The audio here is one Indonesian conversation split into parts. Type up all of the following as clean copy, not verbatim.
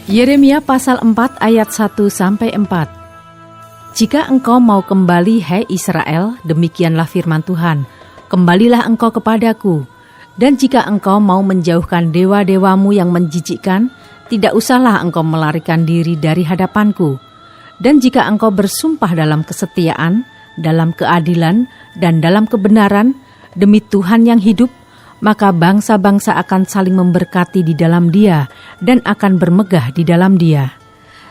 Yeremia pasal 4 ayat 1-4. Jika engkau mau kembali, hai Israel, demikianlah firman Tuhan, kembalilah engkau kepadaku. Dan jika engkau mau menjauhkan dewa-dewamu yang menjijikkan, tidak usahlah engkau melarikan diri dari hadapanku. Dan jika engkau bersumpah dalam kesetiaan, dalam keadilan, dan dalam kebenaran, demi Tuhan yang hidup, maka bangsa-bangsa akan saling memberkati di dalam Dia dan akan bermegah di dalam Dia.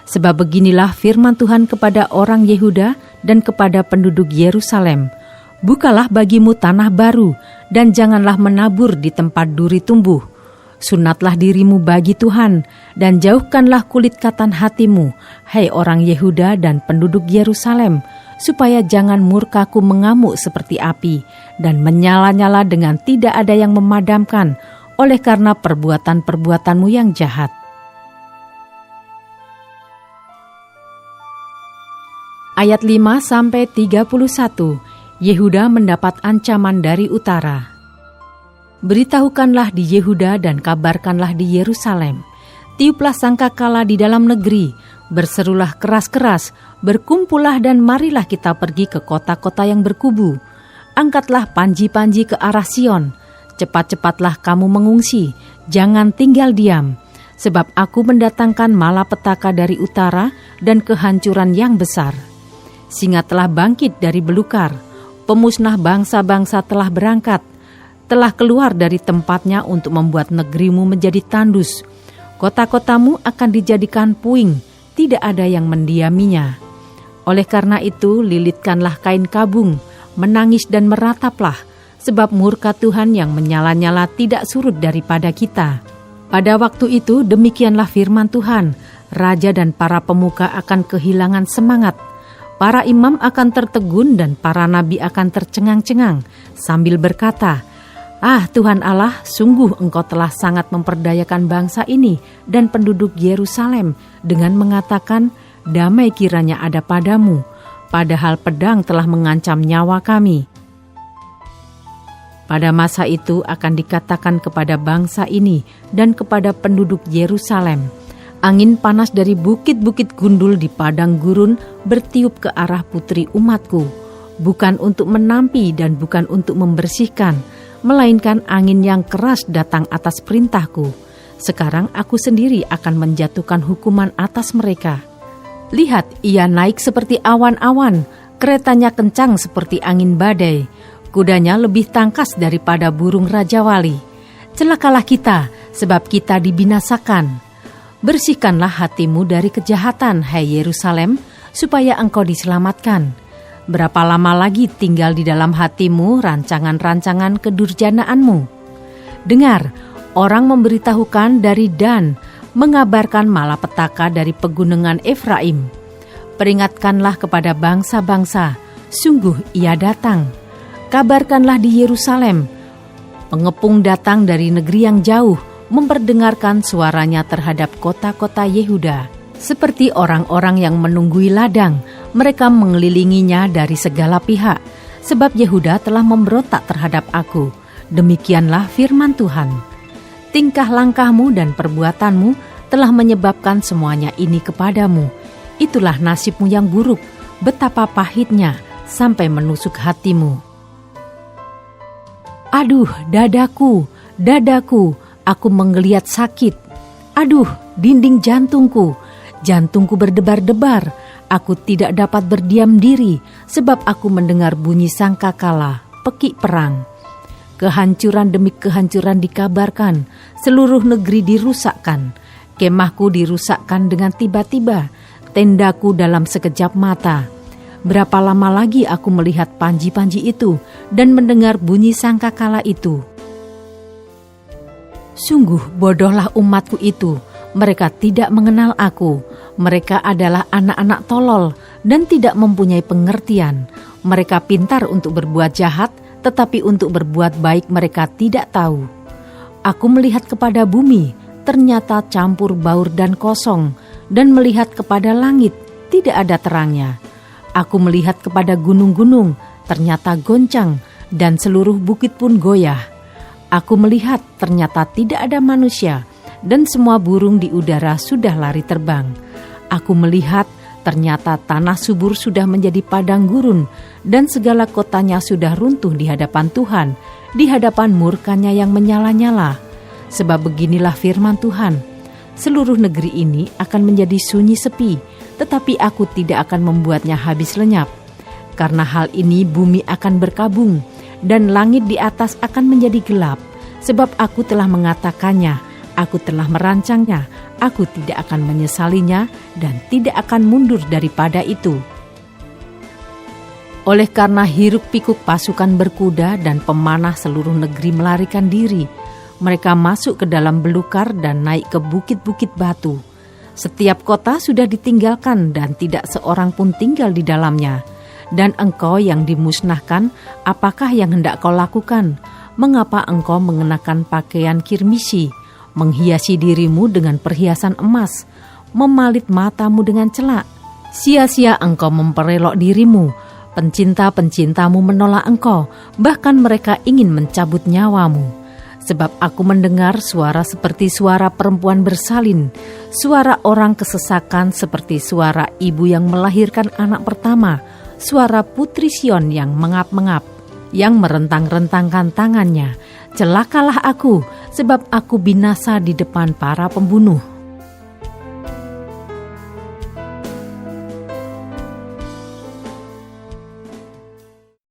Sebab beginilah firman Tuhan kepada orang Yehuda dan kepada penduduk Yerusalem, bukalah bagimu tanah baru dan janganlah menabur di tempat duri tumbuh. Sunatlah dirimu bagi Tuhan dan jauhkanlah kulit katan hatimu, hai orang Yehuda dan penduduk Yerusalem, supaya jangan murkaku mengamuk seperti api dan menyala-nyala dengan tidak ada yang memadamkan oleh karena perbuatan-perbuatanmu yang jahat. Ayat 5-31, Yehuda mendapat ancaman dari utara. Beritahukanlah di Yehuda dan kabarkanlah di Yerusalem. Tiuplah sangkakala di dalam negeri, berserulah keras-keras, berkumpullah dan marilah kita pergi ke kota-kota yang berkubu. Angkatlah panji-panji ke arah Sion. Cepat-cepatlah kamu mengungsi, jangan tinggal diam. Sebab aku mendatangkan malapetaka dari utara dan kehancuran yang besar. Singa telah bangkit dari belukar, pemusnah bangsa-bangsa telah berangkat, telah keluar dari tempatnya untuk membuat negerimu menjadi tandus. Kota-kotamu akan dijadikan puing, tidak ada yang mendiaminya. Oleh karena itu, lilitkanlah kain kabung, menangis dan merataplah, sebab murka Tuhan yang menyala-nyala tidak surut daripada kita. Pada waktu itu, demikianlah firman Tuhan, raja dan para pemuka akan kehilangan semangat, para imam akan tertegun dan para nabi akan tercengang-cengang, sambil berkata, "Ah Tuhan Allah, sungguh Engkau telah sangat memperdayakan bangsa ini dan penduduk Yerusalem dengan mengatakan, damai kiranya ada padamu, padahal pedang telah mengancam nyawa kami." Pada masa itu akan dikatakan kepada bangsa ini dan kepada penduduk Yerusalem, angin panas dari bukit-bukit gundul di padang gurun bertiup ke arah putri umatku, bukan untuk menampi dan bukan untuk membersihkan, melainkan angin yang keras datang atas perintahku. Sekarang aku sendiri akan menjatuhkan hukuman atas mereka. Lihat, ia naik seperti awan-awan, keretanya kencang seperti angin badai, kudanya lebih tangkas daripada burung rajawali. Celakalah kita, sebab kita dibinasakan. Bersihkanlah hatimu dari kejahatan, hai Yerusalem, supaya engkau diselamatkan. Berapa lama lagi tinggal di dalam hatimu rancangan-rancangan kedurjanaanmu? Dengar, orang memberitahukan dari Dan, mengabarkan malapetaka dari pegunungan Efraim. Peringatkanlah kepada bangsa-bangsa, sungguh ia datang. Kabarkanlah di Yerusalem, pengepung datang dari negeri yang jauh, memperdengarkan suaranya terhadap kota-kota Yehuda. Seperti orang-orang yang menunggui ladang, mereka mengelilinginya dari segala pihak, sebab Yehuda telah memberontak terhadap aku. Demikianlah firman Tuhan. Tingkah langkahmu dan perbuatanmu telah menyebabkan semuanya ini kepadamu. Itulah nasibmu yang buruk, betapa pahitnya sampai menusuk hatimu. Aduh, dadaku, dadaku, aku menggeliat sakit. Aduh, dinding jantungku, jantungku berdebar-debar. Aku tidak dapat berdiam diri, sebab aku mendengar bunyi sangkakala, pekik perang. Kehancuran demi kehancuran dikabarkan, seluruh negeri dirusakkan. Kemahku dirusakkan dengan tiba-tiba, tendaku dalam sekejap mata. Berapa lama lagi aku melihat panji-panji itu dan mendengar bunyi sangkakala itu? Sungguh bodohlah umatku itu, mereka tidak mengenal aku. Mereka adalah anak-anak tolol dan tidak mempunyai pengertian. Mereka pintar untuk berbuat jahat, tetapi untuk berbuat baik mereka tidak tahu. Aku melihat kepada bumi, ternyata campur baur dan kosong, dan melihat kepada langit, tidak ada terangnya. Aku melihat kepada gunung-gunung, ternyata goncang, dan seluruh bukit pun goyah. Aku melihat ternyata tidak ada manusia, dan semua burung di udara sudah lari terbang. Aku melihat ternyata tanah subur sudah menjadi padang gurun, dan segala kotanya sudah runtuh di hadapan Tuhan, di hadapan murkanya yang menyala-nyala. Sebab beginilah firman Tuhan, seluruh negeri ini akan menjadi sunyi sepi, tetapi aku tidak akan membuatnya habis lenyap. Karena hal ini bumi akan berkabung, dan langit di atas akan menjadi gelap. Sebab aku telah mengatakannya, aku telah merancangnya, aku tidak akan menyesalinya, dan tidak akan mundur daripada itu. Oleh karena hiruk pikuk pasukan berkuda dan pemanah seluruh negeri melarikan diri, mereka masuk ke dalam belukar dan naik ke bukit-bukit batu. Setiap kota sudah ditinggalkan dan tidak seorang pun tinggal di dalamnya. Dan engkau yang dimusnahkan, apakah yang hendak kau lakukan? Mengapa engkau mengenakan pakaian kirmisi, menghiasi dirimu dengan perhiasan emas, memalit matamu dengan celak? Sia-sia engkau memperelok dirimu, pencinta-pencintamu menolak engkau, bahkan mereka ingin mencabut nyawamu. Sebab aku mendengar suara seperti suara perempuan bersalin, suara orang kesesakan seperti suara ibu yang melahirkan anak pertama, suara putri Sion yang mengap-mengap, yang merentang-rentangkan tangannya. Celakalah aku, sebab aku binasa di depan para pembunuh.